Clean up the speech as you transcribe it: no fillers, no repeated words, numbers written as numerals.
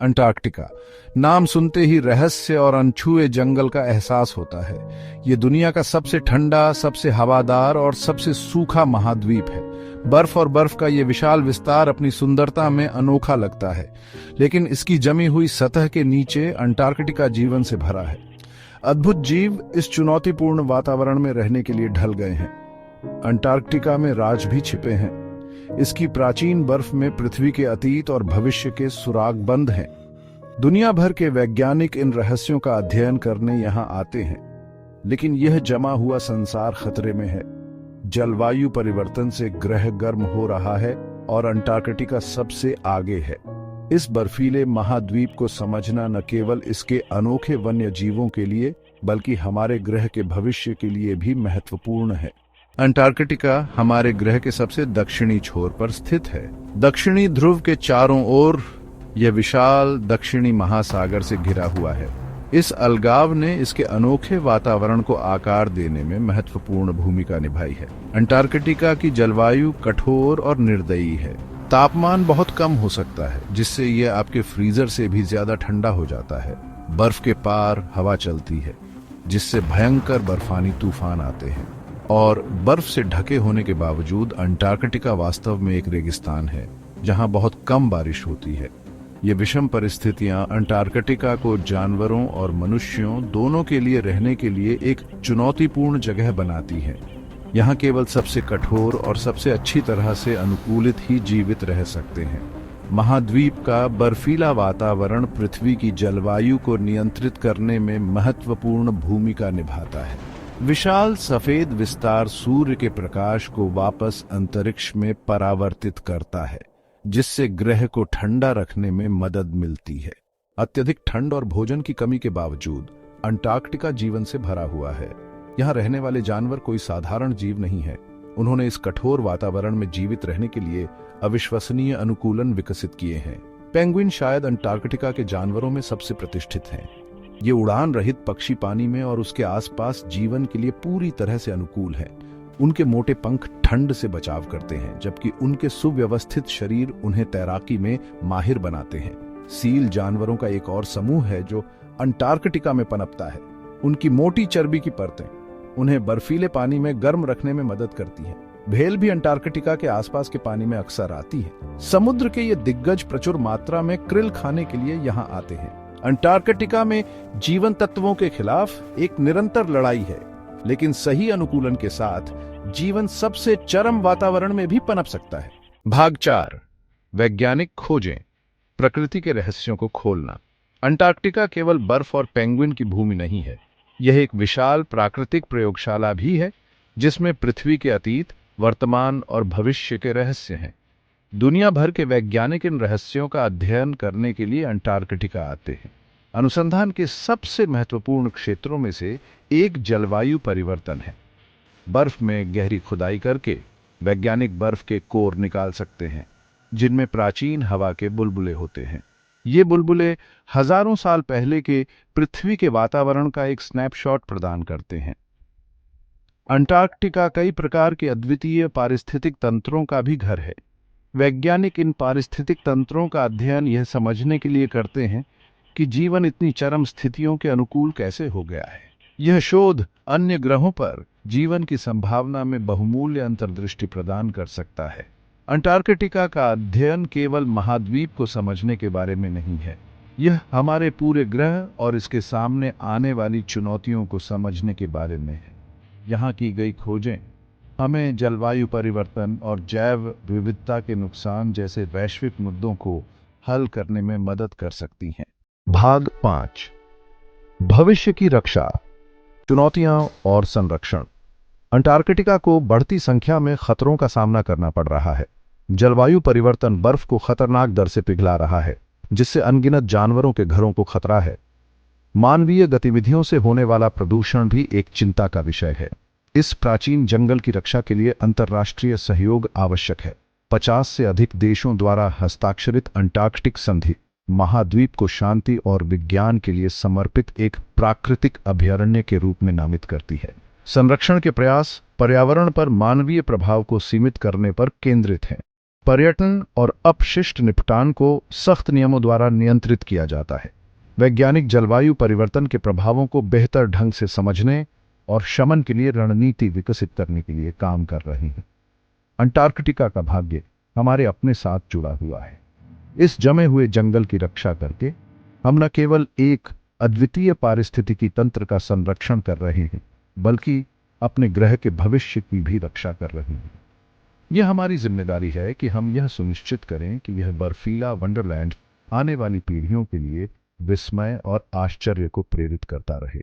Antarctica नाम सुनते ही रहस्य और अनछुए जंगल का एहसास होता है। ये दुनिया का सबसे ठंडा, सबसे हवादार और सबसे सूखा महाद्वीप है। बर्फ और बर्फ का ये विशाल विस्तार अपनी सुंदरता में अनोखा लगता है, लेकिन इसकी जमी हुई सतह के नीचे अंटार्कटिका जीवन से भरा है। अद्भुत जीव इस चुनौतीपूर्ण वातावरण में रहने के लिए ढल गए हैं। अंटार्कटिका में राज भी छिपे हैं। इसकी प्राचीन बर्फ में पृथ्वी के अतीत और भविष्य के सुराग बंद हैं। दुनिया भर के वैज्ञानिक इन रहस्यों का अध्ययन करने यहाँ आते हैं, लेकिन यह जमा हुआ संसार खतरे में है। जलवायु परिवर्तन से ग्रह गर्म हो रहा है और अंटार्कटिका सबसे आगे है। इस बर्फीले महाद्वीप को समझना न केवल इसके अनोखे वन्य जीवों के लिए, बल्कि हमारे ग्रह के भविष्य के लिए भी महत्वपूर्ण है। अंटार्कटिका हमारे ग्रह के सबसे दक्षिणी छोर पर स्थित है। दक्षिणी ध्रुव के चारों ओर यह विशाल दक्षिणी महासागर से घिरा हुआ है। इस अलगाव ने इसके अनोखे वातावरण को आकार देने में महत्वपूर्ण भूमिका निभाई है। अंटार्कटिका की जलवायु कठोर और निर्दयी है। तापमान बहुत कम हो सकता है, जिससे यह आपके फ्रीजर से भी ज्यादा ठंडा हो जाता है। बर्फ के पार हवा चलती है, जिससे भयंकर बर्फानी तूफान आते हैं। और बर्फ से ढके होने के बावजूद अंटार्कटिका वास्तव में एक रेगिस्तान है, जहां बहुत कम बारिश होती है। ये विषम परिस्थितियां अंटार्कटिका को जानवरों और मनुष्यों दोनों के लिए रहने के लिए एक चुनौतीपूर्ण जगह बनाती हैं। यहाँ केवल सबसे कठोर और सबसे अच्छी तरह से अनुकूलित ही जीवित रह सकते हैं। महाद्वीप का बर्फीला वातावरण पृथ्वी की जलवायु को नियंत्रित करने में महत्वपूर्ण भूमिका निभाता है। विशाल सफेद विस्तार सूर्य के प्रकाश को वापस अंतरिक्ष में परावर्तित करता है, जिससे ग्रह को ठंडा रखने में मदद मिलती है। अत्यधिक ठंड और भोजन की कमी के बावजूद अंटार्कटिका जीवन से भरा हुआ है। यहाँ रहने वाले जानवर कोई साधारण जीव नहीं है। उन्होंने इस कठोर वातावरण में जीवित रहने के लिए अविश्वसनीय अनुकूलन विकसित किए हैं। पेंगुइन शायद अंटार्कटिका के जानवरों में सबसे प्रतिष्ठित हैं। ये उड़ान रहित पक्षी पानी में और उसके आसपास जीवन के लिए पूरी तरह से अनुकूल है। उनके मोटे पंख ठंड से बचाव करते हैं, जबकि उनके सुव्यवस्थित शरीर उन्हें तैराकी में माहिर बनाते हैं। सील जानवरों का एक और समूह है जो अंटार्कटिका में पनपता है। उनकी मोटी चर्बी की परतें उन्हें बर्फीले पानी में गर्म रखने में मदद करती हैं। भेल भी अंटार्कटिका के आसपास के पानी में अक्सर आती है। समुद्र के ये दिग्गज प्रचुर मात्रा में क्रिल खाने के लिए यहाँ आते हैं। अंटार्कटिका में जीवन तत्वों के खिलाफ एक निरंतर लड़ाई है, लेकिन सही अनुकूलन के साथ जीवन सबसे चरम वातावरण में भी पनप सकता है। भाग 4, वैज्ञानिक खोजें, प्रकृति के रहस्यों को खोलना। अंटार्कटिका केवल बर्फ और पेंगुइन की भूमि नहीं है, यह एक विशाल प्राकृतिक प्रयोगशाला भी है, जिसमें पृथ्वी के अतीत, वर्तमान और भविष्य के रहस्य हैं। दुनिया भर के वैज्ञानिक इन रहस्यों का अध्ययन करने के लिए अंटार्कटिका आते हैं। अनुसंधान के सबसे महत्वपूर्ण क्षेत्रों में से एक जलवायु परिवर्तन है। बर्फ में गहरी खुदाई करके वैज्ञानिक बर्फ के कोर निकाल सकते हैं, जिनमें प्राचीन हवा के बुलबुले होते हैं। ये बुलबुले हजारों साल पहले के पृथ्वी के वातावरण का एक स्नैपशॉट प्रदान करते हैं। अंटार्कटिका कई प्रकार के अद्वितीय पारिस्थितिक तंत्रों का भी घर है। वैज्ञानिक इन पारिस्थितिक तंत्रों का अध्ययन यह समझने के लिए करते हैं कि जीवन इतनी चरम स्थितियों के अनुकूल कैसे हो गया है। यह शोध अन्य ग्रहों पर जीवन की संभावना में बहुमूल्य अंतर्दृष्टि प्रदान कर सकता है। अंटार्कटिका का अध्ययन केवल महाद्वीप को समझने के बारे में नहीं है, यह हमारे पूरे ग्रह और इसके सामने आने वाली चुनौतियों को समझने के बारे में है। यहाँ की गई खोजें हमें जलवायु परिवर्तन और जैव विविधता के नुकसान जैसे वैश्विक मुद्दों को हल करने में मदद कर सकती हैं। भाग 5, भविष्य की रक्षा, चुनौतियां और संरक्षण। अंटार्कटिका को बढ़ती संख्या में खतरों का सामना करना पड़ रहा है। जलवायु परिवर्तन बर्फ को खतरनाक दर से पिघला रहा है, जिससे अनगिनत जानवरों के घरों को खतरा है। मानवीय गतिविधियों से होने वाला प्रदूषण भी एक चिंता का विषय है। इस प्राचीन जंगल की रक्षा के लिए अंतर्राष्ट्रीय सहयोग आवश्यक है। 50 से अधिक देशों द्वारा हस्ताक्षरित अंटार्कटिक संधि महाद्वीप को शांति और विज्ञान के लिए समर्पित एक प्राकृतिक अभयारण्य के रूप में नामित करती है। संरक्षण के प्रयास पर्यावरण पर मानवीय प्रभाव को सीमित करने पर केंद्रित हैं। पर्यटन और अपशिष्ट निपटान को सख्त नियमों द्वारा नियंत्रित किया जाता है। वैज्ञानिक जलवायु परिवर्तन के प्रभावों को बेहतर ढंग से समझने और शमन के लिए रणनीति विकसित करने के लिए काम कर रहे हैं। अंटार्कटिका का भाग्य हमारे अपने साथ जुड़ा हुआ है। इस जमे हुए जंगल की रक्षा करके हम न केवल एक अद्वितीय पारिस्थितिकी तंत्र का संरक्षण कर रहे हैं, बल्कि अपने ग्रह के भविष्य की भी रक्षा कर रहे हैं। यह हमारी जिम्मेदारी है कि हम यह सुनिश्चित करें कि यह बर्फीला वंडरलैंड आने वाली पीढ़ियों के लिए विस्मय और आश्चर्य को प्रेरित करता रहे।